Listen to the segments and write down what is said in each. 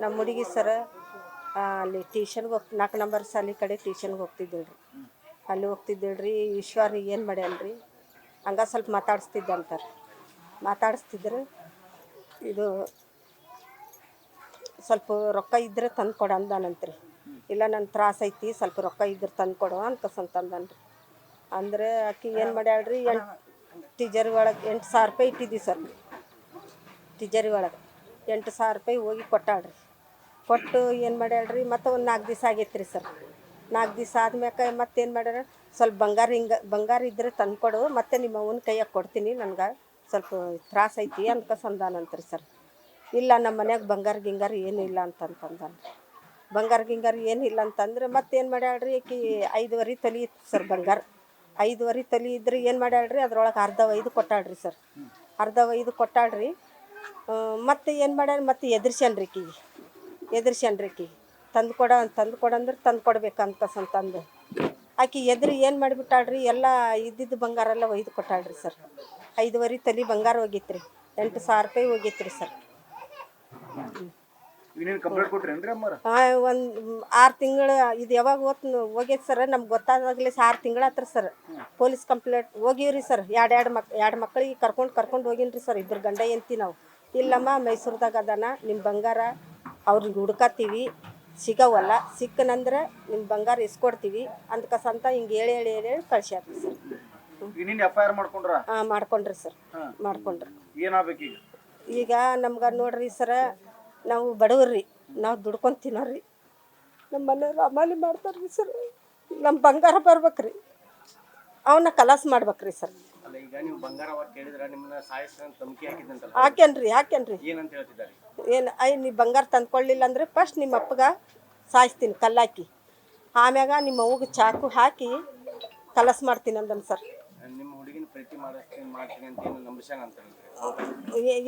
ನಮ್ಮ ಹುಡುಗಿ ಸರ ಅಲ್ಲಿ ಟ್ಯೂಷನ್ಗೆ 4 ನಂಬರ್ ಸಾಲಿ ಕಡೆ ಟ್ಯೂಷನ್ಗೆ ಹೋಗ್ತಿದ್ದೇಳ್ರಿ. ಅಲ್ಲಿ ಹೋಗ್ತಿದ್ದೇಳ್ರಿ. ಈಶ್ವರಿ ಏನು ಮಾಡ್ಯಾನ್ರಿ ಹಂಗೆ ಸ್ವಲ್ಪ ಮಾತಾಡಿಸ್ತಿದ್ದೆ ಅಂತಾರೆ. ಮಾತಾಡಿಸ್ತಿದ್ರೆ ಇದು ಸ್ವಲ್ಪ ರೊಕ್ಕ ಇದ್ದರೆ ತಂದು ಕೊಡು ಅಂದಾನಂತ್ರಿ. ಇಲ್ಲ ನನ್ನ ತ್ರಾಸ ಐತಿ, ಸ್ವಲ್ಪ ರೊಕ್ಕ ಇದ್ರೆ ತಂದು ಕೊಡು ಅಂತಂದನ್ರಿ. ಅಂದರೆ ಆಕೆ ಏನು ಮಾಡ್ಯಾಳ್ರಿ, ತಿಜೋರಿ ಒಳಗೆ 8,000 ರೂಪಾಯಿ ಇಟ್ಟಿದ್ವಿ ಸರ್. ತಿಜೋರಿ ಒಳಗೆ 8,000 ರೂಪಾಯಿ ಹೋಗಿ ಕೊಟ್ಟಾಳ್ರಿ. ಕೊಟ್ಟು ಏನು ಮಾಡ್ಯಾಳ್ರಿ, ಮತ್ತು ಒಂದು 4 ದಿವಸ ಆಗೈತೆ ರೀ ಸರ್. 4 ದಿವಸ ಆದ್ಮ್ಯಾಕೆ ಮತ್ತೇನು ಮಾಡ್ಯಾರ, ಸ್ವಲ್ಪ ಬಂಗಾರ ಇದ್ದರೆ ತಂದು ಕೊಡು, ಮತ್ತು ನಿಮ್ಮ ಅವ್ವನ ಕೈಯಾಗ ಕೊಡ್ತೀನಿ, ನನಗೆ ಸ್ವಲ್ಪ ತ್ರಾಸ ಐತಿ ಅಂದ್ಕಸಂದಾನಂತ್ರಿ ಸರ್. ಇಲ್ಲ ನಮ್ಮ ಮನ್ಯಾಗ ಬಂಗಾರ ಏನಿಲ್ಲ ಅಂತಂದಾನ. ಬಂಗಾರ ಏನಿಲ್ಲ ಅಂತಂದ್ರೆ ಮತ್ತೇನು ಮಾಡ್ಯಾಳ್ರಿ, ಆಕಿ 5.5 ತೊಲಿ ಇತ್ತು ಸರ್ ಬಂಗಾರ. 5.5 ತೊಲಿ ಇದ್ರೆ ಏನು ಮಾಡ್ಯಾಳ್ರಿ, ಅದ್ರೊಳಗೆ ಅರ್ಧ ಒಯ್ದು ಕೊಟ್ಟಾಳ್ರಿ ಸರ್. ಅರ್ಧ ಒಯ್ದು ಕೊಟ್ಟಾಳ್ರಿ. ಮತ್ತು ಏನು ಮಾಡ್ಯಾರ, ಮತ್ತು ಎದುರ್ಸ್ಯಾನ್ರಿ ಆಕಿ ತಂದು ಕೊಡಂದ್ರೆ ತಂದು ಕೊಡ್ಬೇಕಂತಂದು ಆಕಿ ಏನು ಮಾಡಿಬಿಟ್ಟಾಳ್ರಿ, ಎಲ್ಲ ಇದ್ದಿದ್ದು ಬಂಗಾರ ಎಲ್ಲ ಒಯ್ದು ಕೊಟ್ಟಾಳ್ರಿ ಸರ್. 5.5 ತೊಲಿ ಬಂಗಾರ ಹೋಗಿತ್ತು ರೀ. 8,000 ರೂಪಾಯಿ ಹೋಗಿತ್ತು ರೀ ಸರ್. ಒಂದು 6 ತಿಂಗಳು ಇದು ಯಾವಾಗ ಹೋಗೈತೆ ಸರ್, ನಮ್ಗೆ ಗೊತ್ತಾದಾಗಲೇ 6 ತಿಂಗಳು ಹತ್ರ ಸರ್. ಪೊಲೀಸ್ ಕಂಪ್ಲೇಂಟ್ ಹೋಗಿವ್ರಿ ಸರ್. ಎರಡು ಮಕ್ಕಳಿಗೆ ಕರ್ಕೊಂಡು ಹೋಗಿನ್ರಿ ಸರ್. 2 ಗಂಡ ಹೆಂಡ್ತಿ ನಾವು. ಇಲ್ಲಮ್ಮ ಮೈಸೂರ್ದಾಗ ಅದಾನ ನಿಮ್ಮ ಬಂಗಾರ, ಅವ್ರಿಗೆ ಹುಡ್ಕತ್ತೀವಿ, ಸಿಗವಲ್ಲ, ಸಿಕ್ಕನಂದ್ರೆ ನಿಮ್ಮ ಬಂಗಾರ ಇಸ್ಕೊಡ್ತೀವಿ ಅಂದ್ಕಸಂತ ಹಿಂಗೆ ಹೇಳಿ ಕಳ್ಸ್ಯಾರ್ರಿ ಸರ್. ಮಾಡ್ಕೊಂಡ್ರಿ ಸರ್. ಮಾಡ್ಕೊಂಡ್ರಿ. ಈಗ ನಮ್ಗೆ ನೋಡ್ರಿ ಸರ, ನಾವು ಬಡವ್ರಿ, ನಾವು ದುಡ್ಕೊಂಡು ತಿನ್ನೋರಿ. ನಮ್ಮ ಮನೆಯವ್ರು ಅಮಾಲಿ ಮಾಡ್ತಾರ್ರಿ ಸರ್. ನಮ್ಮ ಬಂಗಾರ ಬರ್ಬೇಕ್ರಿ, ಅವನ್ನ ಕಲಾಸ ಮಾಡ್ಬೇಕ್ರಿ ಸರ್. ಹಾಕ್ಯಾನ್ರಿ. ಏನು ನೀ ಬಂಗಾರ ತಂದ್ಕೊಳ್ಳಿಲ್ಲ ಅಂದರೆ ಫಸ್ಟ್ ನಿಮ್ಮ ಅಪ್ಪಗೆ ಸಾಯಿಸ್ತೀನಿ ಕಲ್ಲಾಕಿ, ಆಮ್ಯಾಗ ನಿಮ್ಮ ಅವ್ಗೆ ಚಾಕು ಹಾಕಿ ಕಲಸ ಮಾಡ್ತೀನಿ ಅಂದನ್ ಸರ್.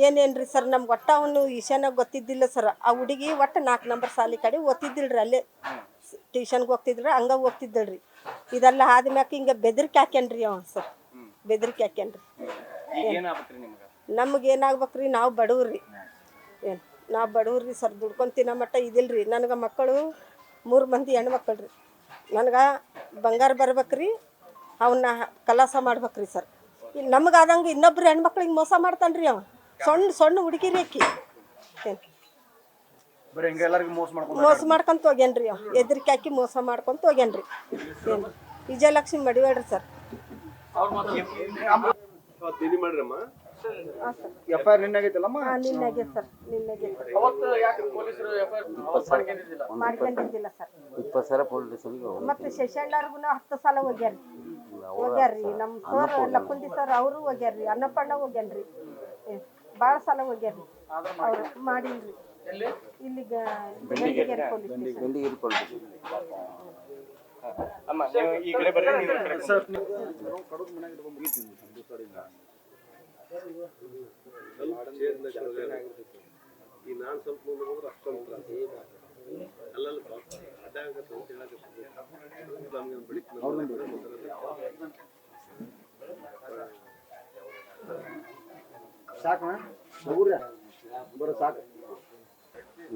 ಏನೇನ್ರಿ ಸರ್, ನಮ್ಗೆ ಒಟ್ಟು ಅವನು ಈಶಾನಾಗ ಗೊತ್ತಿದ್ದಿಲ್ಲ ಸರ್. ಆ ಹುಡುಗಿ ಒಟ್ಟು 4 ನಂಬರ್ ಸಾಲಿ ಕಡೆ ಓದ್ತಿದ್ದಿಲ್ರಿ. ಅಲ್ಲೇ ಟ್ಯೂಷನ್ಗೆ ಹೋಗ್ತಿದ್ರು, ಹಂಗೆ ಹೋಗ್ತಿದ್ದಳ್ರಿ. ಇದೆಲ್ಲ ಆದ್ಮ್ಯಾಕೆ ಹಿಂಗೆ ಬೆದರಿಕೆ ಹಾಕ್ಯಾನ್ರಿ ಅವ ಸರ್. ಬೆದರಿಕೆ ಹಾಕ್ಯಾನ್ರಿ. ನಮಗೇನಾಗ್ಬೇಕ್ರಿ, ನಾವು ಬಡವ್ರಿ. ನಾವು ಬಡವ್ರಿ ಸರ್, ದುಡ್ಕೊಂಡು ತಿನ್ನೋ ಮಟ್ಟ ಇದಿಲ್ರಿ. ನನಗೆ ಮಕ್ಕಳು 3 ಮಂದಿ ಹೆಣ್ಮಕ್ಳು ರೀ. ನನಗೆ ಬಂಗಾರ ಬರ್ಬೇಕ್ರಿ, ಅವನ್ನ ಕಲಾಸ ಮಾಡ್ಬೇಕ್ರಿ ಸರ್. ಇಲ್ಲಿ ನಮಗಾದಂಗೆ ಇನ್ನೊಬ್ರು ಹೆಣ್ಮಕ್ಳಿಗೆ ಮೋಸ ಮಾಡ್ತಾನ್ರಿ ಅವ. ಸಣ್ಣ ಹುಡುಗಿರಿ ಆಕಿ ಮೋಸ ಮಾಡ್ಕೊಂತ ಹೋಗ್ಯಾನ್ರಿ ಅವ. ಹೆದರಿಕೆ ಹಾಕಿ ಮೋಸ ಮಾಡ್ಕೊಂತ ಹೋಗ್ಯಾನ್ರಿ. ಏನು ವಿಜಯಲಕ್ಷ್ಮಿ ಮಡಿವಾಡ್ರಿ ಸರ್. ನಿನ್ನಾಗೆ ಸರ್, ಮಾಡ್ಕೊಂಡಿದ್ದಿಲ್ಲ ಸರ್. 20 ಸಲ ಪೊಲೀಸ್ ಮತ್ತೆ ಶಶಾಂಡರ್ಗು 10 ಸಲ ಹೋಗ್ಯಾರ್ರಿ. ನಮ್ಮ ಸರ್ ಲಕ್ಕುಂದಿ ಸರ್ ಅವರು ಹೋಗ್ಯಾರ್ರಿ. ಅನ್ನಪ್ಪಣ್ಣ ಹೋಗ್ಯಾನ್ರಿ. ಭಾಳ ಸಲ ಹೋಗ್ಯಾರ್ರಿ. ಅವ್ರು ಮಾಡಿಲ್ರಿ. ಇಲ್ಲಿ ಬೆಂಡಿಗೇರಿ ಪೊಲೀಸ್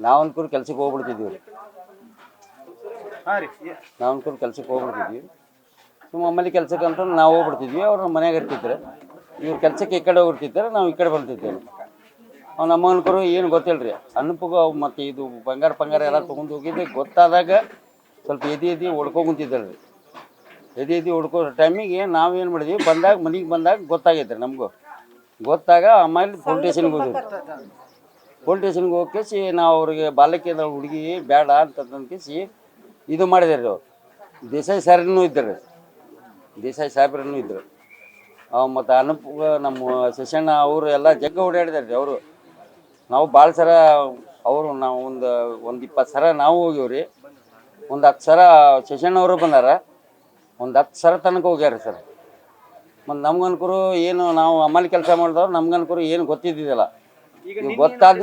ನಾವಂತೂ ಕೆಲ್ಸಕ್ಕೆ ಹೋಗ್ಬಿಡ್ತಿದ್ವಿ ಸುಮ್ಮ ಆಮೇಲೆ ಕೆಲ್ಸಕ್ಕೆ ಅಂತ ನಾವು ಹೋಗ್ಬಿಡ್ತಿದ್ವಿ. ಅವ್ರು ಮನೆಯಾಗ ಇರ್ತಿದ್ರು. ಇವ್ರು ಕೆಲ್ಸಕ್ಕೆ ಈ ಕಡೆ ಹೋಗ್ತಿದ್ದಾರೆ, ನಾವು ಈ ಕಡೆ ಬರ್ತಿದ್ದೇವೆ. ಅವ್ನು ನಮ್ಮ ಅನ್ಕರು ಏನು ಗೊತ್ತಿಲ್ಲ ರೀ. ಅನ್ನಪ್ಪಗ ಮತ್ತು ಇದು ಬಂಗಾರ ಎಲ್ಲ ತೊಗೊಂಡು ಹೋಗಿದ್ದೆ ಗೊತ್ತಾದಾಗ ಸ್ವಲ್ಪ ಎದೆ ಹೊಡ್ಕೊಂತಿದ್ದಾರೆ ರೀ. ಎದೆ ಹೊಡ್ಕೋ ಟೈಮಿಗೆ ನಾವೇನು ಮಾಡಿದ್ವಿ, ಮನೆಗೆ ಬಂದಾಗ ಗೊತ್ತಾಗೈತೆ ರೀ ನಮಗೂ. ಗೊತ್ತಾಗ ಆಮೇಲೆ ಪೊಲೀಸ್ ಸ್ಟೇಷನ್ಗೆ ಹೋಗಿ ನಾವು ಅವ್ರಿಗೆ ಬಾಲಕಿಯ ಹುಡುಗಿ ಬೇಡ ಅಂತಂದ್ಕೇಸಿ ಇದು ಮಾಡಿದಾರೆ ರೀ. ಅವ್ರು ದೇಸಾಯಿ ಸಾಹೇಬ್ರನ್ನು ಇದ್ದರು. ಮತ್ತು ಅನಪ್ಪ ನಮ್ಮ ಶಶಣ್ಣ ಅವರು ಎಲ್ಲ ಜಗ್ಗ ಓಡಾಡಿದಾರೆ ರೀ. ಅವರು ನಾವು ಭಾಳ ಸರ ನಾವು ಒಂದು 20 ಸರ ನಾವು ಹೋಗ್ಯವ್ರಿ. ಒಂದು 10 ಸರ ಶಶಣ್ಣವರು ಬಂದಾರ. ಒಂದು 10 ಸರ ತನಕ ಹೋಗ್ಯಾರ ಸರ್. ಮತ್ತು ನಮ್ಗನ್ಕರು ಏನು ನಾವು ಅಮಲಿ ಕೆಲಸ ಮಾಡಿದವ್ರು ನಮ್ಗನ್ಕರು ಏನು ಗೊತ್ತಿದ್ದಿಲ್ಲ. ಗೊತ್ತಾದ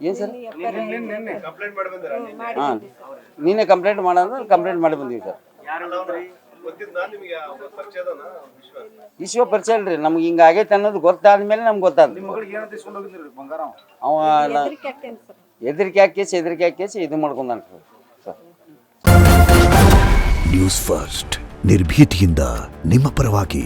ಏನು ಸರ್ ನೀನೇ ಕಂಪ್ಲೇಂಟ್ ಮಾಡಂದ್ರೆ ಕಂಪ್ಲೇಂಟ್ ಮಾಡಿ ಬಂದೀವಿ ಸರ್. ವಿಶ್ವ ಪರಿಚಯ ಅಲ್ರಿ ನಮ್ಗೆ ಹಿಂಗಾಗೈತೆ ಅನ್ನೋದು ಗೊತ್ತಾದ್ಮೇಲೆ ನಮ್ಗೆ ಗೊತ್ತಾದ. ಅವ ಹೆದರಿಕೆ ಹಾಕೇಸಿ ಇದು ಮಾಡ್ಕೊಂಡಾನ್ರಿ ಸರ್. ನ್ಯೂಸ್ ಫಸ್ಟ್ ನಿರ್ಭೀತಿಯಿಂದ ನಿಮ್ಮ ಪರವಾಗಿ.